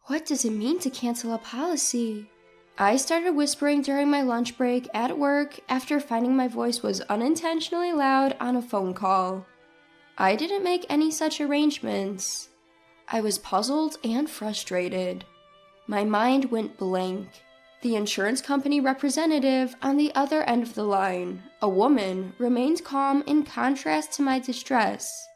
What does it mean to cancel a policy? I started whispering during my lunch break at work after finding my voice was unintentionally loud on a phone call. I didn't make any such arrangements. I was puzzled and frustrated. My mind went blank. The insurance company representative on the other end of the line, a woman, remained calm in contrast to my distress.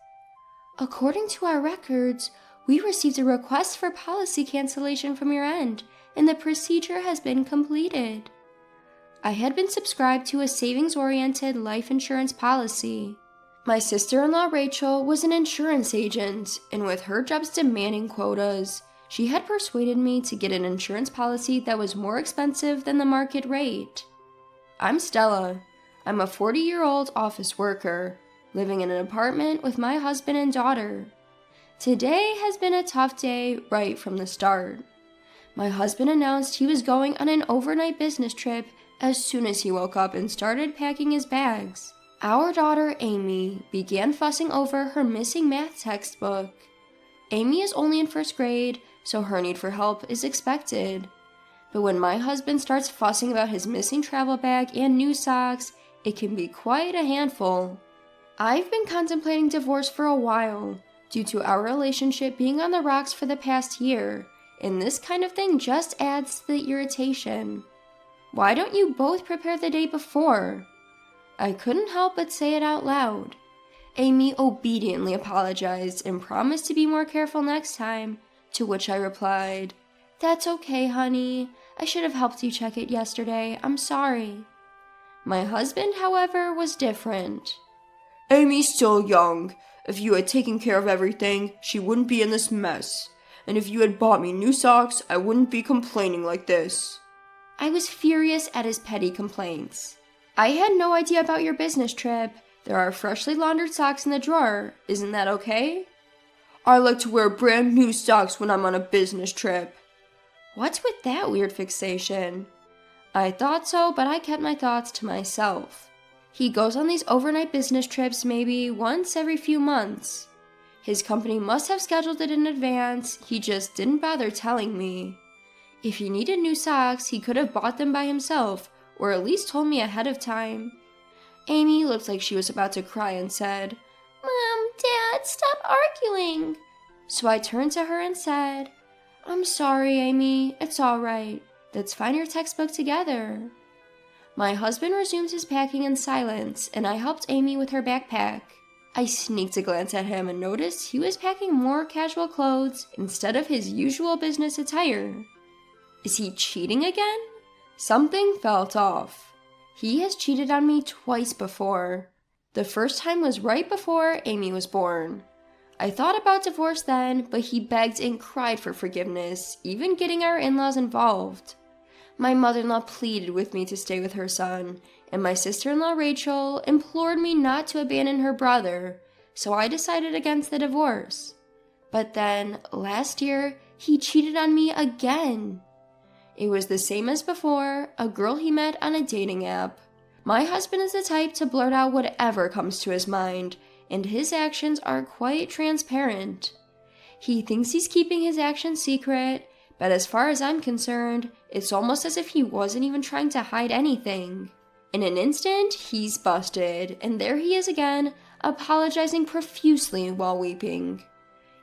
According to our records, we received a request for policy cancellation from your end, and the procedure has been completed. I had been subscribed to a savings-oriented life insurance policy. My sister-in-law Rachel was an insurance agent, and with her job's demanding quotas, she had persuaded me to get an insurance policy that was more expensive than the market rate. I'm Stella. I'm a 40-year-old office worker, living in an apartment with my husband and daughter. Today has been a tough day right from the start. My husband announced he was going on an overnight business trip as soon as he woke up and started packing his bags. Our daughter, Amy, began fussing over her missing math textbook. Amy is only in first grade, so her need for help is expected. But when my husband starts fussing about his missing travel bag and new socks, it can be quite a handful. I've been contemplating divorce for a while, due to our relationship being on the rocks for the past year, and this kind of thing just adds to the irritation. Why don't you both prepare the day before? I couldn't help but say it out loud. Amy obediently apologized and promised to be more careful next time, to which I replied, "That's okay, honey. I should have helped you check it yesterday. I'm sorry." My husband, however, was different. "Amy's still young. If you had taken care of everything, she wouldn't be in this mess. And if you had bought me new socks, I wouldn't be complaining like this." I was furious at his petty complaints. "I had no idea about your business trip. There are freshly laundered socks in the drawer. Isn't that okay?" "I like to wear brand new socks when I'm on a business trip." What's with that weird fixation? I thought so, but I kept my thoughts to myself. He goes on these overnight business trips maybe once every few months. His company must have scheduled it in advance, he just didn't bother telling me. If he needed new socks, he could have bought them by himself, or at least told me ahead of time. Amy looked like she was about to cry and said, "Mom, Dad, stop arguing." So I turned to her and said, "I'm sorry, Amy, it's all right. Let's find your textbook together." My husband resumed his packing in silence, and I helped Amy with her backpack. I sneaked a glance at him and noticed he was packing more casual clothes instead of his usual business attire. Is he cheating again? Something felt off. He has cheated on me twice before. The first time was right before Amy was born. I thought about divorce then, but he begged and cried for forgiveness, even getting our in-laws involved. My mother-in-law pleaded with me to stay with her son, and my sister-in-law Rachel implored me not to abandon her brother, so I decided against the divorce. But then, last year, he cheated on me again. It was the same as before, a girl he met on a dating app. My husband is the type to blurt out whatever comes to his mind, and his actions are quite transparent. He thinks he's keeping his actions secret, but as far as I'm concerned, it's almost as if he wasn't even trying to hide anything. In an instant, he's busted, and there he is again, apologizing profusely while weeping.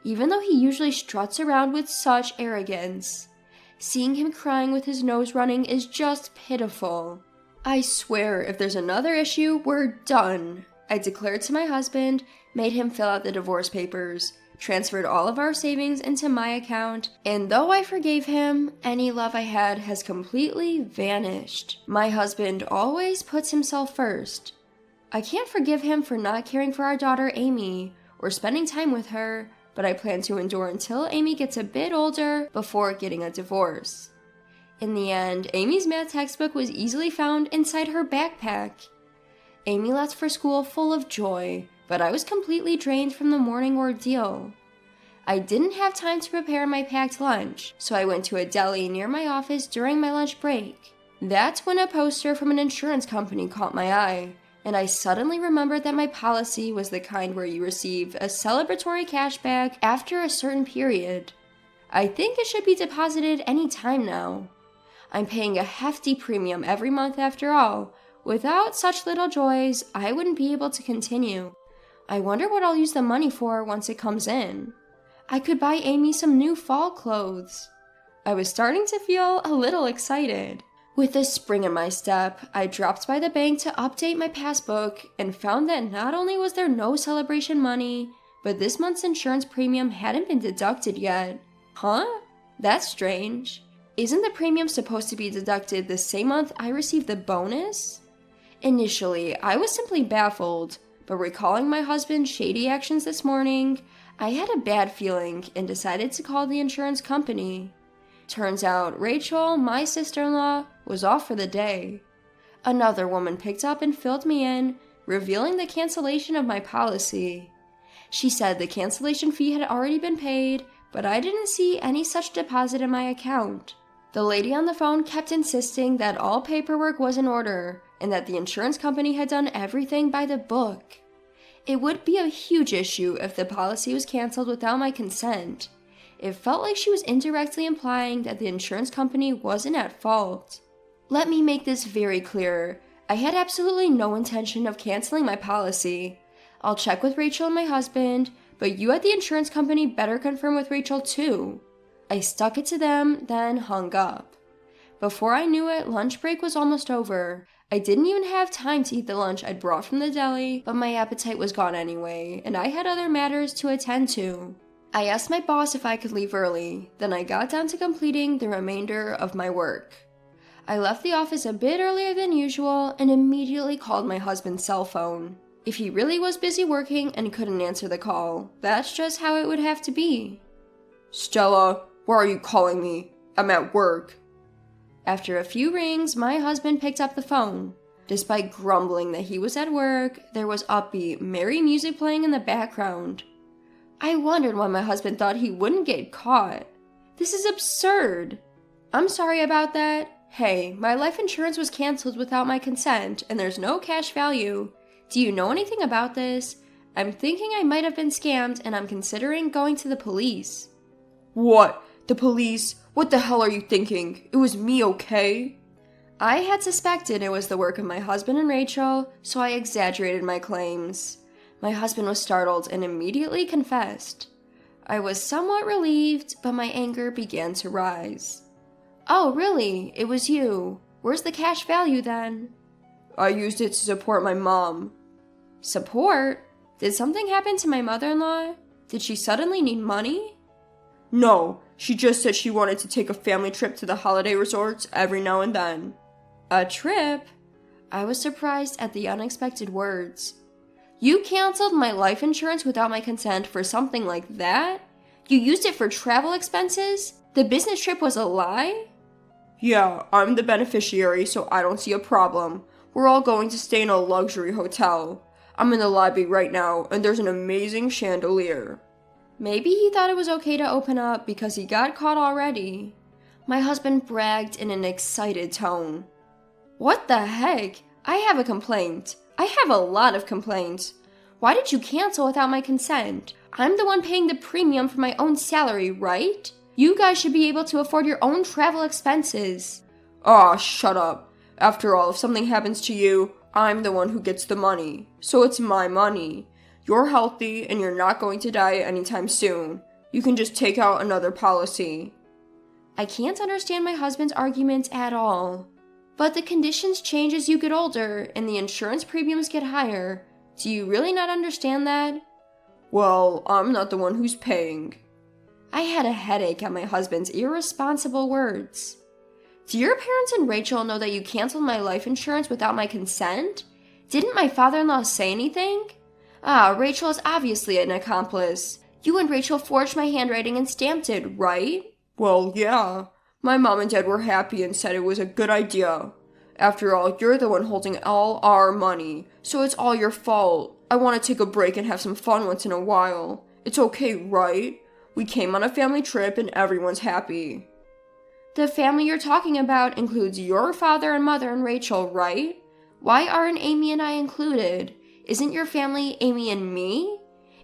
Even though he usually struts around with such arrogance, seeing him crying with his nose running is just pitiful. I swear, if there's another issue, we're done, I declared to my husband, made him fill out the divorce papers, transferred all of our savings into my account, and though I forgave him, any love I had has completely vanished. My husband always puts himself first. I can't forgive him for not caring for our daughter Amy, or spending time with her, but I plan to endure until Amy gets a bit older before getting a divorce. In the end, Amy's math textbook was easily found inside her backpack. Amy left for school full of joy, but I was completely drained from the morning ordeal. I didn't have time to prepare my packed lunch, so I went to a deli near my office during my lunch break. That's when a poster from an insurance company caught my eye, and I suddenly remembered that my policy was the kind where you receive a celebratory cashback after a certain period. I think it should be deposited any time now. I'm paying a hefty premium every month after all. Without such little joys, I wouldn't be able to continue. I wonder what I'll use the money for once it comes in. I could buy Amy some new fall clothes. I was starting to feel a little excited. With a spring in my step, I dropped by the bank to update my passbook and found that not only was there no celebration money, but this month's insurance premium hadn't been deducted yet. Huh? That's strange. Isn't the premium supposed to be deducted the same month I received the bonus? Initially, I was simply baffled, but recalling my husband's shady actions this morning, I had a bad feeling and decided to call the insurance company. Turns out Rachel, my sister-in-law, was off for the day. Another woman picked up and filled me in, revealing the cancellation of my policy. She said the cancellation fee had already been paid, but I didn't see any such deposit in my account. The lady on the phone kept insisting that all paperwork was in order and that the insurance company had done everything by the book. It would be a huge issue if the policy was canceled without my consent. It felt like she was indirectly implying that the insurance company wasn't at fault. Let me make this very clear. I had absolutely no intention of canceling my policy. I'll check with Rachel and my husband, but you at the insurance company better confirm with Rachel too. I stuck it to them, then hung up. Before I knew it, lunch break was almost over. I didn't even have time to eat the lunch I'd brought from the deli, but my appetite was gone anyway, and I had other matters to attend to. I asked my boss if I could leave early, then I got down to completing the remainder of my work. I left the office a bit earlier than usual and immediately called my husband's cell phone. If he really was busy working and couldn't answer the call, that's just how it would have to be. Stella, why are you calling me? I'm at work. After a few rings, my husband picked up the phone. Despite grumbling that he was at work, there was upbeat, merry music playing in the background. I wondered why my husband thought he wouldn't get caught. This is absurd. I'm sorry about that. Hey, my life insurance was canceled without my consent, and there's no cash value. Do you know anything about this? I'm thinking I might have been scammed, and I'm considering going to the police. What? The police? What the hell are you thinking? It was me, okay? I had suspected it was the work of my husband and Rachel, so I exaggerated my claims. My husband was startled and immediately confessed. I was somewhat relieved, but my anger began to rise. Oh, really? It was you. Where's the cash value then? I used it to support my mom. Support? Did something happen to my mother-in-law? Did she suddenly need money? No, she just said she wanted to take a family trip to the holiday resorts every now and then. A trip? I was surprised at the unexpected words. You canceled my life insurance without my consent for something like that? You used it for travel expenses? The business trip was a lie? Yeah, I'm the beneficiary, so I don't see a problem. We're all going to stay in a luxury hotel. I'm in the lobby right now, and there's an amazing chandelier. Maybe he thought it was okay to open up because he got caught already. My husband bragged in an excited tone. What the heck? I have a complaint. I have a lot of complaints. Why did you cancel without my consent? I'm the one paying the premium for my own salary, right? You guys should be able to afford your own travel expenses. Aw, shut up. After all, if something happens to you, I'm the one who gets the money. So it's my money. You're healthy and you're not going to die anytime soon. You can just take out another policy. I can't understand my husband's arguments at all. But the conditions change as you get older and the insurance premiums get higher. Do you really not understand that? Well, I'm not the one who's paying. I had a headache at my husband's irresponsible words. Do your parents and Rachel know that you canceled my life insurance without my consent? Didn't my father-in-law say anything? Rachel is obviously an accomplice. You and Rachel forged my handwriting and stamped it, right? Well, yeah. My mom and dad were happy and said it was a good idea. After all, you're the one holding all our money, so it's all your fault. I want to take a break and have some fun once in a while. It's okay, right? We came on a family trip and everyone's happy. The family you're talking about includes your father and mother and Rachel, right? Why aren't Amy and I included? Isn't your family Amy and me?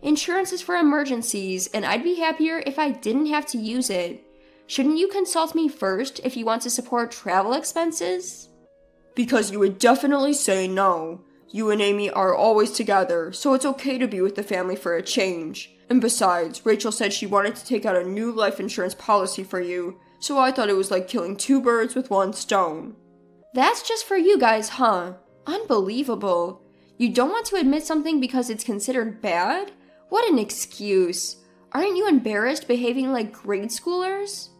Insurance is for emergencies, and I'd be happier if I didn't have to use it. Shouldn't you consult me first if you want to support travel expenses? Because you would definitely say no. You and Amy are always together, so it's okay to be with the family for a change. And besides, Rachel said she wanted to take out a new life insurance policy for you, so I thought it was like killing two birds with one stone. That's just for you guys, huh? Unbelievable. You don't want to admit something because it's considered bad? What an excuse. Aren't you embarrassed behaving like grade schoolers?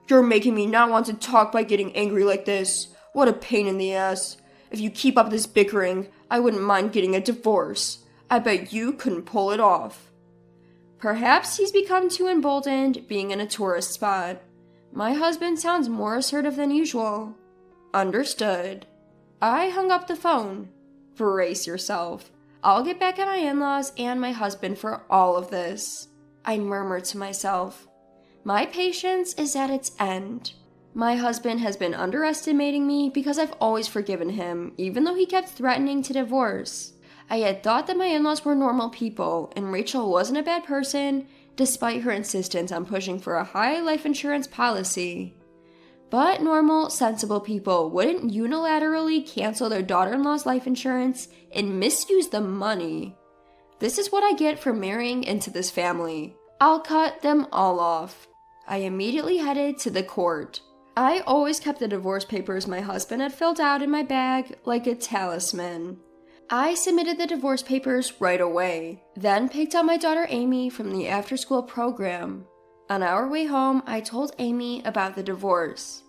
You're making me not want to talk by getting angry like this. What a pain in the ass. If you keep up this bickering, I wouldn't mind getting a divorce. I bet you couldn't pull it off. Perhaps he's become too emboldened being in a tourist spot. My husband sounds more assertive than usual. Understood. I hung up the phone. Brace yourself. I'll get back at my in-laws and my husband for all of this. I murmured to myself. My patience is at its end. My husband has been underestimating me because I've always forgiven him, even though he kept threatening to divorce. I had thought that my in-laws were normal people, and Rachel wasn't a bad person, despite her insistence on pushing for a high life insurance policy. But normal, sensible people wouldn't unilaterally cancel their daughter-in-law's life insurance and misuse the money. This is what I get for marrying into this family. I'll cut them all off. I immediately headed to the court. I always kept the divorce papers my husband had filled out in my bag like a talisman. I submitted the divorce papers right away, then picked up my daughter Amy from the after-school program. On our way home, I told Amy about the divorce.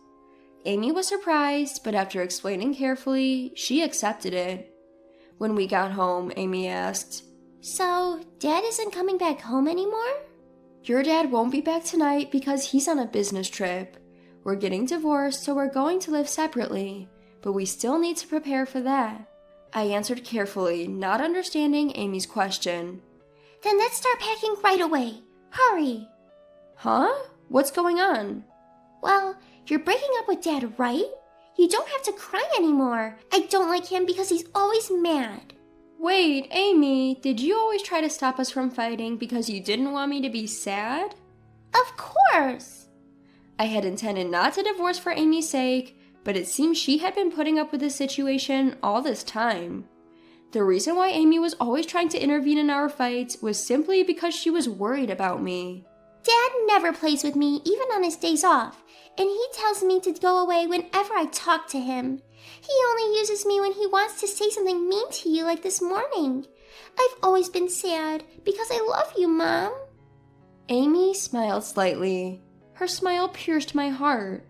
Amy was surprised, but after explaining carefully, she accepted it. When we got home, Amy asked, "So, Dad isn't coming back home anymore?" "Your dad won't be back tonight because he's on a business trip. We're getting divorced, so we're going to live separately, but we still need to prepare for that." I answered carefully, not understanding Amy's question. "Then let's start packing right away. Hurry." "Huh? What's going on?" "Well, you're breaking up with Dad, right? You don't have to cry anymore. I don't like him because he's always mad." "Wait, Amy, did you always try to stop us from fighting because you didn't want me to be sad?" "Of course." I had intended not to divorce for Amy's sake, but it seems she had been putting up with this situation all this time. The reason why Amy was always trying to intervene in our fights was simply because she was worried about me. "Dad never plays with me, even on his days off, and he tells me to go away whenever I talk to him. He only uses me when he wants to say something mean to you like this morning. I've always been sad because I love you, Mom." Amy smiled slightly. Her smile pierced my heart.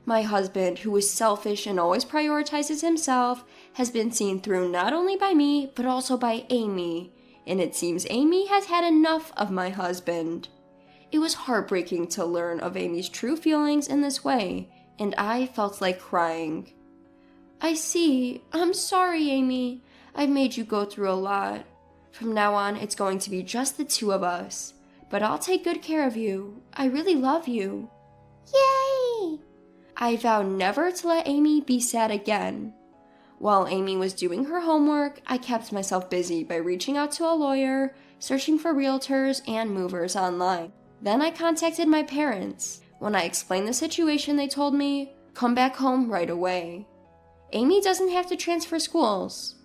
My husband, who is selfish and always prioritizes himself, has been seen through not only by me, but also by Amy, and it seems Amy has had enough of my husband. It was heartbreaking to learn of Amy's true feelings in this way, and I felt like crying. "I see. I'm sorry, Amy. I've made you go through a lot. From now on, it's going to be just the two of us. But I'll take good care of you. I really love you." Yay! I vowed never to let Amy be sad again. While Amy was doing her homework, I kept myself busy by reaching out to a lawyer, searching for realtors and movers online. Then I contacted my parents. When I explained the situation, they told me, "Come back home right away." Amy doesn't have to transfer schools.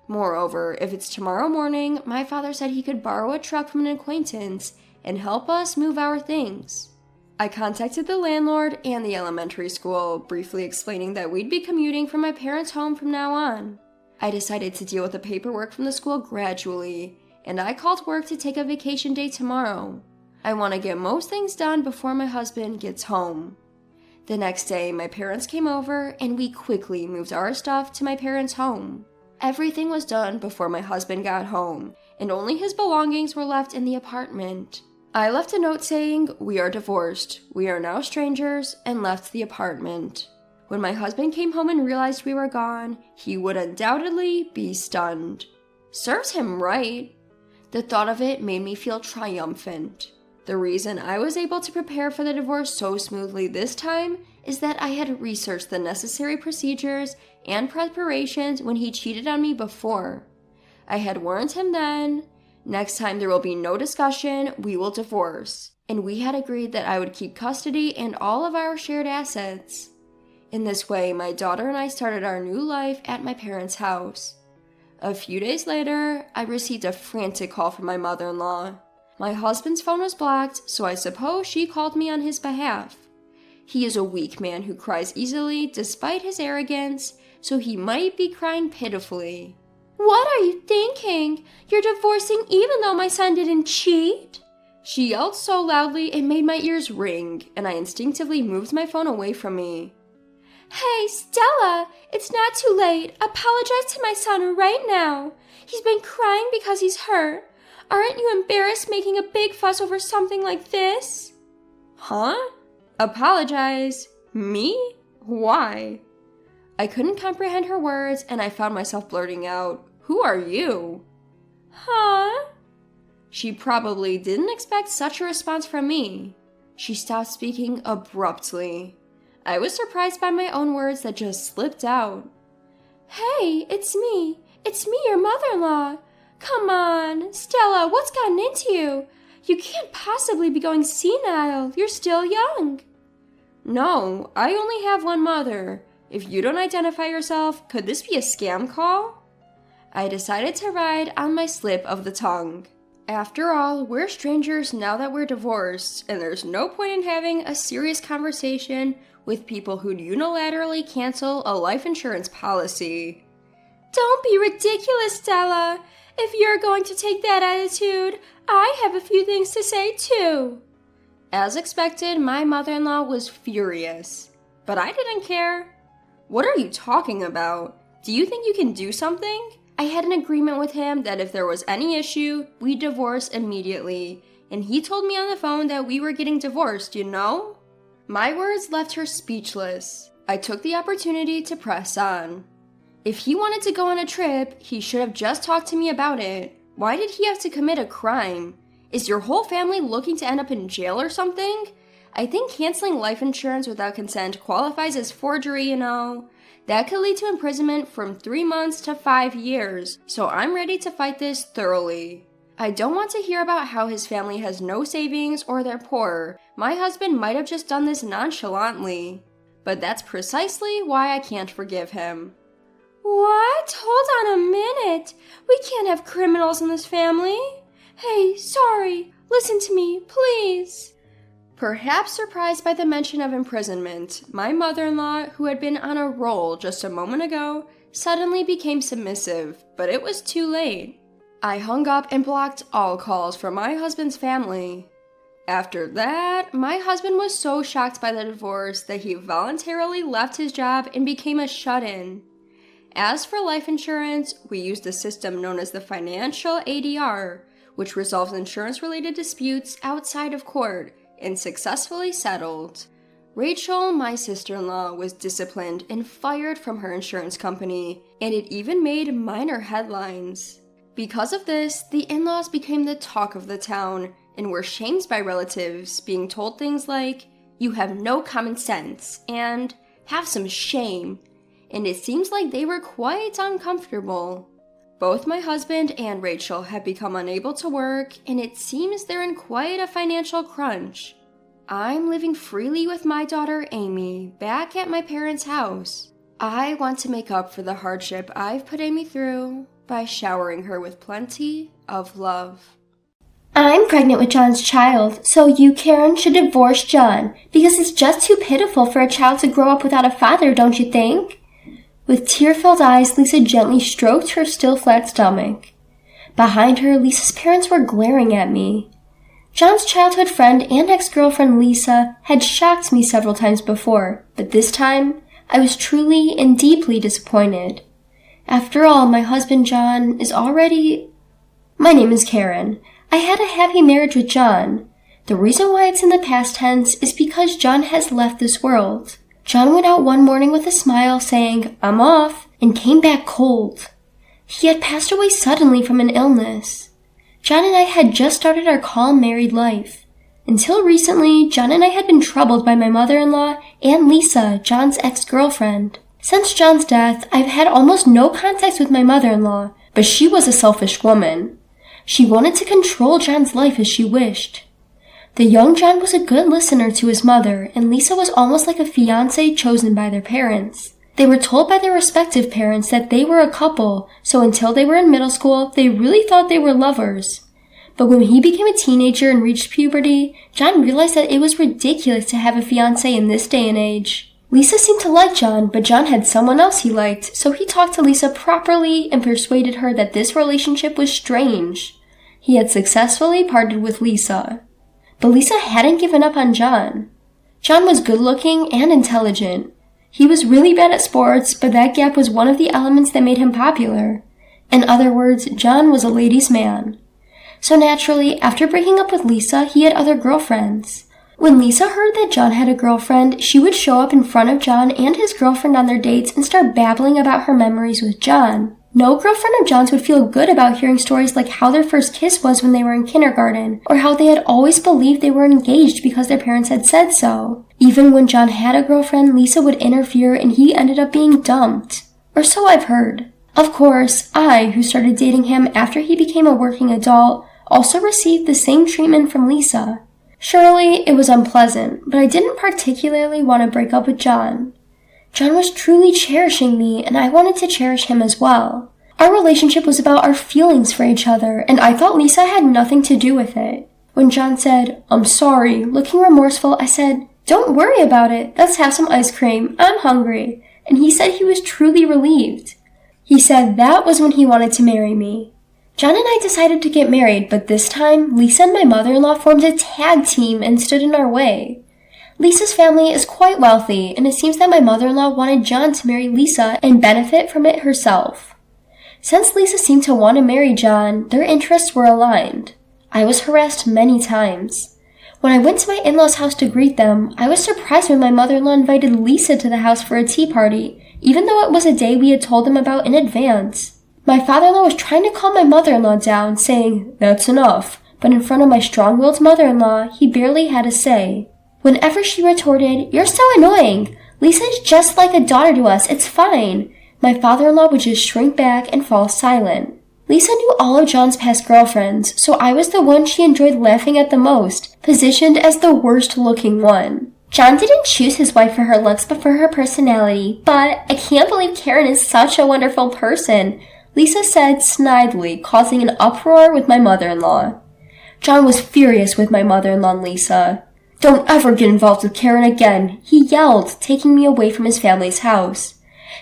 Moreover, if it's tomorrow morning, my father said he could borrow a truck from an acquaintance and help us move our things. I contacted the landlord and the elementary school, briefly explaining that we'd be commuting from my parents' home from now on. I decided to deal with the paperwork from the school gradually, and I called work to take a vacation day tomorrow. I want to get most things done before my husband gets home. The next day, my parents came over, and we quickly moved our stuff to my parents' home. Everything was done before my husband got home, and only his belongings were left in the apartment. I left a note saying, "We are divorced, we are now strangers," and left the apartment. When my husband came home and realized we were gone, he would undoubtedly be stunned. Serves him right. The thought of it made me feel triumphant. The reason I was able to prepare for the divorce so smoothly this time is that I had researched the necessary procedures and preparations when he cheated on me before. I had warned him then. Next time there will be no discussion, we will divorce. And we had agreed that I would keep custody and all of our shared assets. In this way, my daughter and I started our new life at my parents' house. A few days later, I received a frantic call from my mother-in-law. My husband's phone was blocked, so I suppose she called me on his behalf. He is a weak man who cries easily despite his arrogance, so he might be crying pitifully. What are you thinking? You're divorcing even though my son didn't cheat? She yelled so loudly it made my ears ring, and I instinctively moved my phone away from me. Hey, Stella, it's not too late. Apologize to my son right now. He's been crying because he's hurt. Aren't you embarrassed making a big fuss over something like this? Huh? Apologize? Me? Why? I couldn't comprehend her words, and I found myself blurting out, "Who are you?" Huh? She probably didn't expect such a response from me. She stopped speaking abruptly. I was surprised by my own words that just slipped out. Hey, it's me. It's me, your mother-in-law. Come on, Stella, what's gotten into you? You can't possibly be going senile. You're still young. No, I only have one mother. If you don't identify yourself, could this be a scam call? I decided to ride on my slip of the tongue. After all, we're strangers now that we're divorced, and there's no point in having a serious conversation with people who'd unilaterally cancel a life insurance policy. Don't be ridiculous, Stella. If you're going to take that attitude, I have a few things to say too. As expected, my mother-in-law was furious, but I didn't care. What are you talking about? Do you think you can do something? I had an agreement with him that if there was any issue, we'd divorce immediately, and he told me on the phone that we were getting divorced, you know? My words left her speechless. I took the opportunity to press on. If he wanted to go on a trip, he should have just talked to me about it. Why did he have to commit a crime? Is your whole family looking to end up in jail or something? I think canceling life insurance without consent qualifies as forgery, you know. That could lead to imprisonment from 3 months to 5 years, so I'm ready to fight this thoroughly. I don't want to hear about how his family has no savings or they're poor. My husband might have just done this nonchalantly. But that's precisely why I can't forgive him. What? Hold on a minute. We can't have criminals in this family. Hey, sorry. Listen to me, please. Perhaps surprised by the mention of imprisonment, my mother-in-law, who had been on a roll just a moment ago, suddenly became submissive, but it was too late. I hung up and blocked all calls from my husband's family. After that, my husband was so shocked by the divorce that he voluntarily left his job and became a shut-in. As for life insurance, we used a system known as the financial ADR, which resolves insurance-related disputes outside of court, and successfully settled. Rachel, my sister-in-law, was disciplined and fired from her insurance company, and it even made minor headlines. Because of this, the in-laws became the talk of the town and were shamed by relatives, being told things like, "You have no common sense," and "have some shame," and it seems like they were quite uncomfortable. Both my husband and Rachel have become unable to work, and it seems they're in quite a financial crunch. I'm living freely with my daughter Amy, back at my parents' house. I want to make up for the hardship I've put Amy through by showering her with plenty of love. I'm pregnant with John's child, so you, Karen, should divorce John, because it's just too pitiful for a child to grow up without a father, don't you think? With tear-filled eyes, Lisa gently stroked her still flat stomach. Behind her, Lisa's parents were glaring at me. John's childhood friend and ex-girlfriend Lisa had shocked me several times before, but this time, I was truly and deeply disappointed. After all, my husband John is already... My name is Karen. I had a happy marriage with John. The reason why it's in the past tense is because John has left this world. John went out one morning with a smile saying, "I'm off," and came back cold. He had passed away suddenly from an illness. John and I had just started our calm married life. Until recently, John and I had been troubled by my mother-in-law and Lisa, John's ex-girlfriend. Since John's death, I've had almost no contact with my mother-in-law, but she was a selfish woman. She wanted to control John's life as she wished. The young John was a good listener to his mother, and Lisa was almost like a fiancé chosen by their parents. They were told by their respective parents that they were a couple, so until they were in middle school, they really thought they were lovers. But when he became a teenager and reached puberty, John realized that it was ridiculous to have a fiancé in this day and age. Lisa seemed to like John, but John had someone else he liked, so he talked to Lisa properly and persuaded her that this relationship was strange. He had successfully parted with Lisa. But Lisa hadn't given up on John. John was good-looking and intelligent. He was really bad at sports, but that gap was one of the elements that made him popular. In other words, John was a ladies' man. So naturally, after breaking up with Lisa, he had other girlfriends. When Lisa heard that John had a girlfriend, she would show up in front of John and his girlfriend on their dates and start babbling about her memories with John. No girlfriend of John's would feel good about hearing stories like how their first kiss was when they were in kindergarten, or how they had always believed they were engaged because their parents had said so. Even when John had a girlfriend, Lisa would interfere and he ended up being dumped. Or so I've heard. Of course, I, who started dating him after he became a working adult, also received the same treatment from Lisa. Surely, it was unpleasant, but I didn't particularly want to break up with John. John was truly cherishing me, and I wanted to cherish him as well. Our relationship was about our feelings for each other, and I thought Lisa had nothing to do with it. When John said, "I'm sorry," looking remorseful, I said, "Don't worry about it. Let's have some ice cream. I'm hungry." And he said he was truly relieved. He said that was when he wanted to marry me. John and I decided to get married, but this time, Lisa and my mother-in-law formed a tag team and stood in our way. Lisa's family is quite wealthy, and it seems that my mother-in-law wanted John to marry Lisa and benefit from it herself. Since Lisa seemed to want to marry John, their interests were aligned. I was harassed many times. When I went to my in-laws' house to greet them, I was surprised when my mother-in-law invited Lisa to the house for a tea party, even though it was a day we had told them about in advance. My father-in-law was trying to calm my mother-in-law down, saying, "That's enough," but in front of my strong-willed mother-in-law, he barely had a say. Whenever she retorted, "You're so annoying. Lisa is just like a daughter to us. It's fine," my father-in-law would just shrink back and fall silent. Lisa knew all of John's past girlfriends, so I was the one she enjoyed laughing at the most, positioned as the worst-looking one. John didn't choose his wife for her looks but for her personality, but I can't believe Karen is such a wonderful person, Lisa said snidely, causing an uproar with my mother-in-law. John was furious with my mother-in-law and Lisa. "Don't ever get involved with Karen again," he yelled, taking me away from his family's house.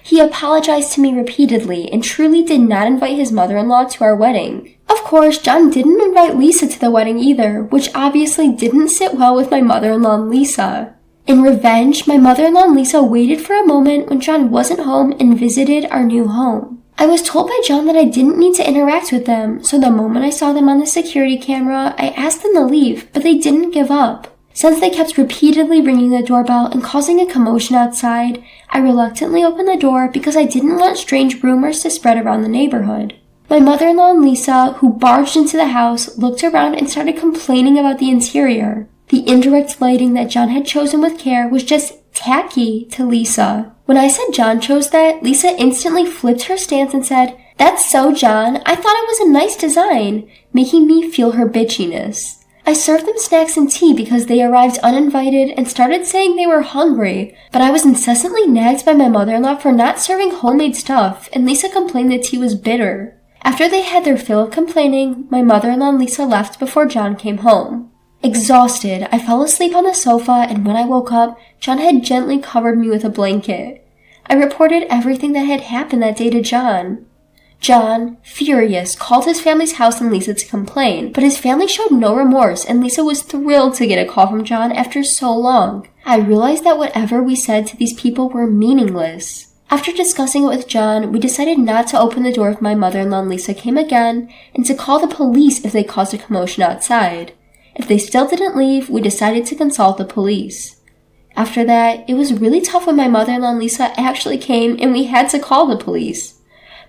He apologized to me repeatedly and truly did not invite his mother-in-law to our wedding. Of course, John didn't invite Lisa to the wedding either, which obviously didn't sit well with my mother-in-law and Lisa. In revenge, my mother-in-law and Lisa waited for a moment when John wasn't home and visited our new home. I was told by John that I didn't need to interact with them, so the moment I saw them on the security camera, I asked them to leave, but they didn't give up. Since they kept repeatedly ringing the doorbell and causing a commotion outside, I reluctantly opened the door because I didn't want strange rumors to spread around the neighborhood. My mother-in-law and Lisa, who barged into the house, looked around and started complaining about the interior. The indirect lighting that John had chosen with care was just tacky to Lisa. When I said John chose that, Lisa instantly flipped her stance and said, "That's so John, I thought it was a nice design," making me feel her bitchiness. I served them snacks and tea because they arrived uninvited and started saying they were hungry, but I was incessantly nagged by my mother-in-law for not serving homemade stuff, and Lisa complained the tea was bitter. After they had their fill of complaining, my mother-in-law and Lisa left before John came home. Exhausted, I fell asleep on the sofa, and when I woke up, John had gently covered me with a blanket. I reported everything that had happened that day to John. John, furious, called his family's house and Lisa to complain, but his family showed no remorse, and Lisa was thrilled to get a call from John after so long. I realized that whatever we said to these people were meaningless. After discussing it with John, we decided not to open the door if my mother-in-law and Lisa came again, and to call the police if they caused a commotion outside. If they still didn't leave, we decided to consult the police. After that, it was really tough when my mother-in-law and Lisa actually came and we had to call the police.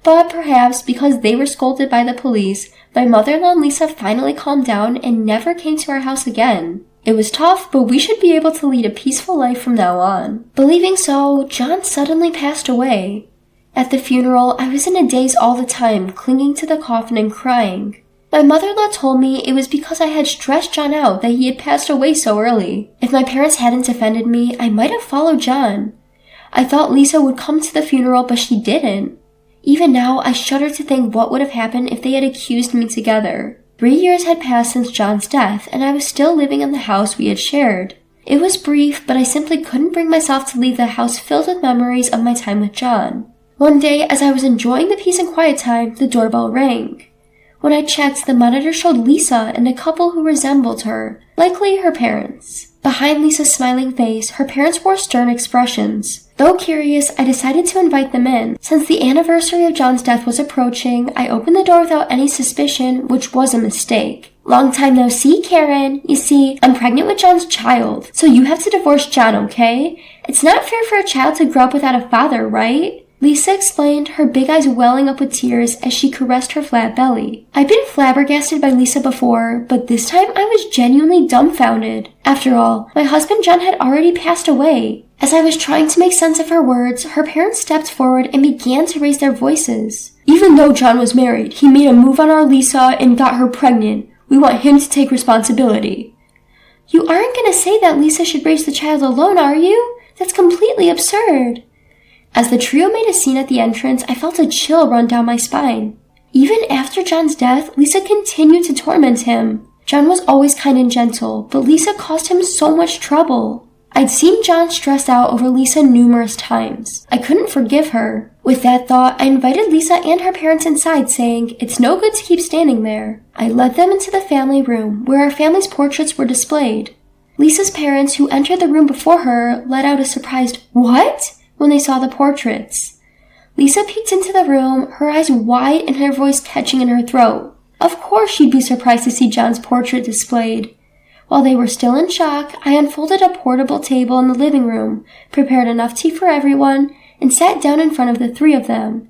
But perhaps because they were scolded by the police, my mother-in-law and Lisa finally calmed down and never came to our house again. It was tough, but we should be able to lead a peaceful life from now on. Believing so, John suddenly passed away. At the funeral, I was in a daze all the time, clinging to the coffin and crying. My mother-in-law told me it was because I had stressed John out that he had passed away so early. If my parents hadn't defended me, I might have followed John. I thought Lisa would come to the funeral, but she didn't. Even now, I shudder to think what would have happened if they had accused me together. 3 years had passed since John's death, and I was still living in the house we had shared. It was brief, but I simply couldn't bring myself to leave the house filled with memories of my time with John. One day, as I was enjoying the peace and quiet time, the doorbell rang. When I checked, the monitor showed Lisa and a couple who resembled her, likely her parents. Behind Lisa's smiling face, her parents wore stern expressions. Though curious, I decided to invite them in. Since the anniversary of John's death was approaching, I opened the door without any suspicion, which was a mistake. Long time no see, Karen. You see, I'm pregnant with John's child, so you have to divorce John, okay? It's not fair for a child to grow up without a father, right? Lisa explained, her big eyes welling up with tears as she caressed her flat belly. I'd been flabbergasted by Lisa before, but this time I was genuinely dumbfounded. After all, my husband John had already passed away. As I was trying to make sense of her words, her parents stepped forward and began to raise their voices. Even though John was married, he made a move on our Lisa and got her pregnant. We want him to take responsibility. You aren't going to say that Lisa should raise the child alone, are you? That's completely absurd. As the trio made a scene at the entrance, I felt a chill run down my spine. Even after John's death, Lisa continued to torment him. John was always kind and gentle, but Lisa caused him so much trouble. I'd seen John stressed out over Lisa numerous times. I couldn't forgive her. With that thought, I invited Lisa and her parents inside, saying, "It's no good to keep standing there." I led them into the family room, where our family's portraits were displayed. Lisa's parents, who entered the room before her, let out a surprised, "What?" when they saw the portraits. Lisa peeked into the room, her eyes wide and her voice catching in her throat. Of course she'd be surprised to see John's portrait displayed. While they were still in shock, I unfolded a portable table in the living room, prepared enough tea for everyone, and sat down in front of the three of them.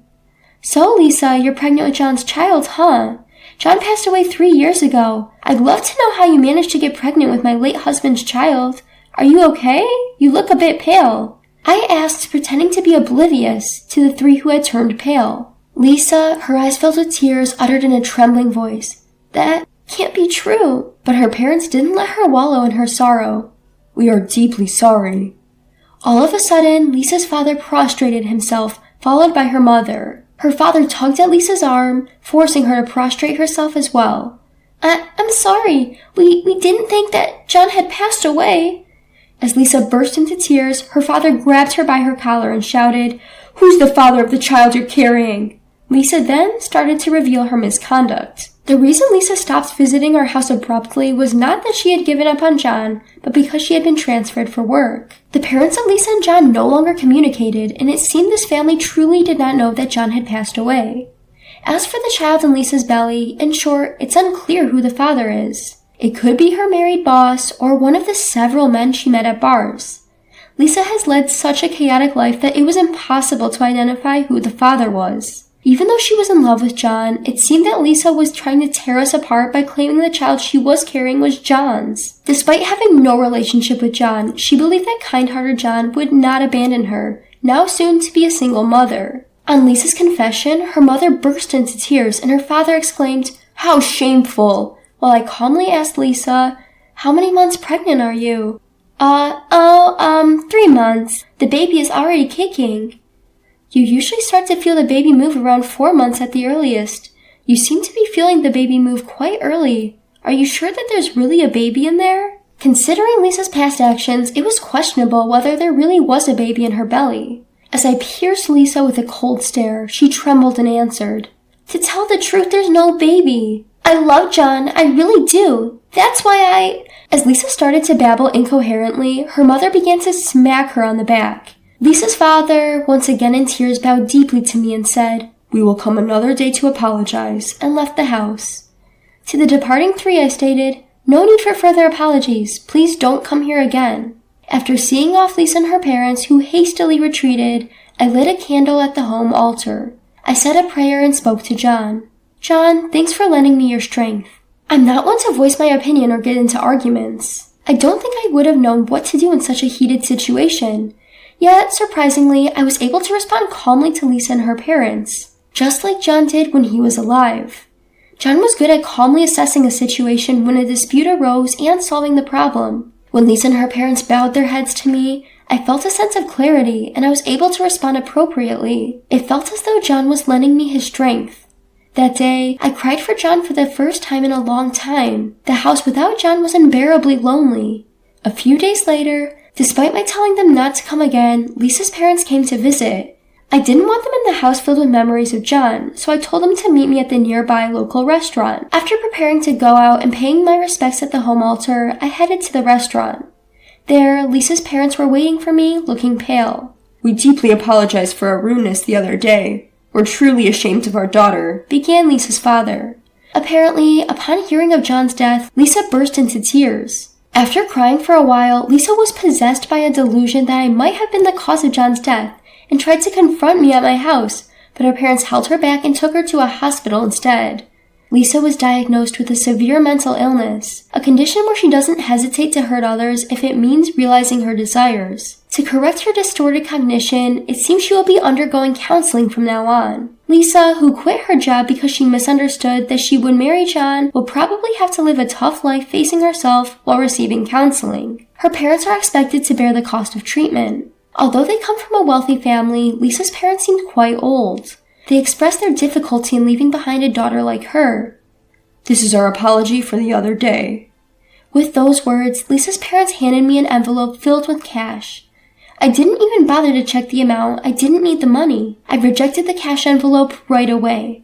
"So, Lisa, you're pregnant with John's child, huh? John passed away 3 years ago. I'd love to know how you managed to get pregnant with my late husband's child. Are you okay? You look a bit pale." I asked, pretending to be oblivious to the three who had turned pale. Lisa, her eyes filled with tears, uttered in a trembling voice, "That can't be true." But her parents didn't let her wallow in her sorrow. "We are deeply sorry." All of a sudden, Lisa's father prostrated himself, followed by her mother. Her father tugged at Lisa's arm, forcing her to prostrate herself as well. I'm sorry. We didn't think that John had passed away." As Lisa burst into tears, her father grabbed her by her collar and shouted, "Who's the father of the child you're carrying?" Lisa then started to reveal her misconduct. The reason Lisa stopped visiting our house abruptly was not that she had given up on John, but because she had been transferred for work. The parents of Lisa and John no longer communicated, and it seemed this family truly did not know that John had passed away. As for the child in Lisa's belly, in short, it's unclear who the father is. It could be her married boss or one of the several men she met at bars. Lisa has led such a chaotic life that it was impossible to identify who the father was. Even though she was in love with John, it seemed that Lisa was trying to tear us apart by claiming the child she was carrying was John's. Despite having no relationship with John, she believed that kind-hearted John would not abandon her, now soon to be a single mother. On Lisa's confession, her mother burst into tears and her father exclaimed, "How shameful!" While I calmly asked Lisa, "How many months pregnant are you?" 3 months. The baby is already kicking." "You usually start to feel the baby move around 4 months at the earliest. You seem to be feeling the baby move quite early. Are you sure that there's really a baby in there?" Considering Lisa's past actions, it was questionable whether there really was a baby in her belly. As I pierced Lisa with a cold stare, she trembled and answered, "To tell the truth, there's no baby. I love John, I really do. That's why As Lisa started to babble incoherently, her mother began to smack her on the back. Lisa's father, once again in tears, bowed deeply to me and said, "We will come another day to apologize," and left the house. To the departing three I stated, "No need for further apologies. Please don't come here again." After seeing off Lisa and her parents, who hastily retreated, I lit a candle at the home altar. I said a prayer and spoke to John. "John, thanks for lending me your strength. I'm not one to voice my opinion or get into arguments. I don't think I would have known what to do in such a heated situation. Yet, surprisingly, I was able to respond calmly to Lisa and her parents, just like John did when he was alive. John was good at calmly assessing a situation when a dispute arose and solving the problem. When Lisa and her parents bowed their heads to me, I felt a sense of clarity and I was able to respond appropriately. It felt as though John was lending me his strength. That day, I cried for John for the first time in a long time. The house without John was unbearably lonely. A few days later, despite my telling them not to come again, Lisa's parents came to visit. I didn't want them in the house filled with memories of John, so I told them to meet me at the nearby local restaurant. After preparing to go out and paying my respects at the home altar, I headed to the restaurant. There, Lisa's parents were waiting for me, looking pale. "We deeply apologize for our rudeness the other day. We're truly ashamed of our daughter," began Lisa's father. Apparently, upon hearing of John's death, Lisa burst into tears. After crying for a while, Lisa was possessed by a delusion that I might have been the cause of John's death and tried to confront me at my house, but her parents held her back and took her to a hospital instead. Lisa was diagnosed with a severe mental illness, a condition where she doesn't hesitate to hurt others if it means realizing her desires. To correct her distorted cognition, it seems she will be undergoing counseling from now on. Lisa, who quit her job because she misunderstood that she would marry John, will probably have to live a tough life facing herself while receiving counseling. Her parents are expected to bear the cost of treatment. Although they come from a wealthy family, Lisa's parents seemed quite old. They expressed their difficulty in leaving behind a daughter like her. "This is our apology for the other day." With those words, Lisa's parents handed me an envelope filled with cash. I didn't even bother to check the amount. I didn't need the money. I rejected the cash envelope right away.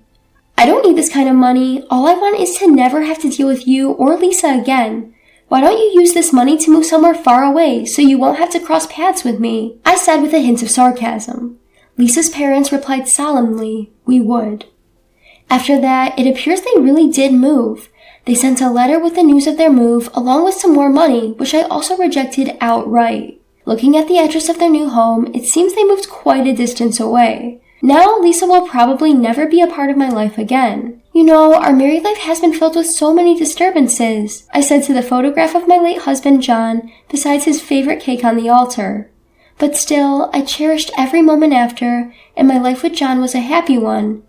"I don't need this kind of money. All I want is to never have to deal with you or Lisa again. Why don't you use this money to move somewhere far away so you won't have to cross paths with me?" I said with a hint of sarcasm. Lisa's parents replied solemnly, "We would." After that, it appears they really did move. They sent a letter with the news of their move, along with some more money, which I also rejected outright. Looking at the address of their new home, it seems they moved quite a distance away. Now, Lisa will probably never be a part of my life again. "You know, our married life has been filled with so many disturbances," I said to the photograph of my late husband, John, besides his favorite cake on the altar. "But still, I cherished every moment after, and my life with John was a happy one."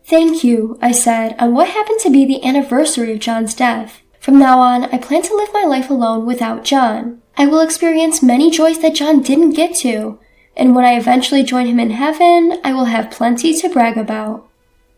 "Thank you," I said, on what happened to be the anniversary of John's death. From now on, I plan to live my life alone without John. I will experience many joys that John didn't get to, and when I eventually join him in heaven, I will have plenty to brag about.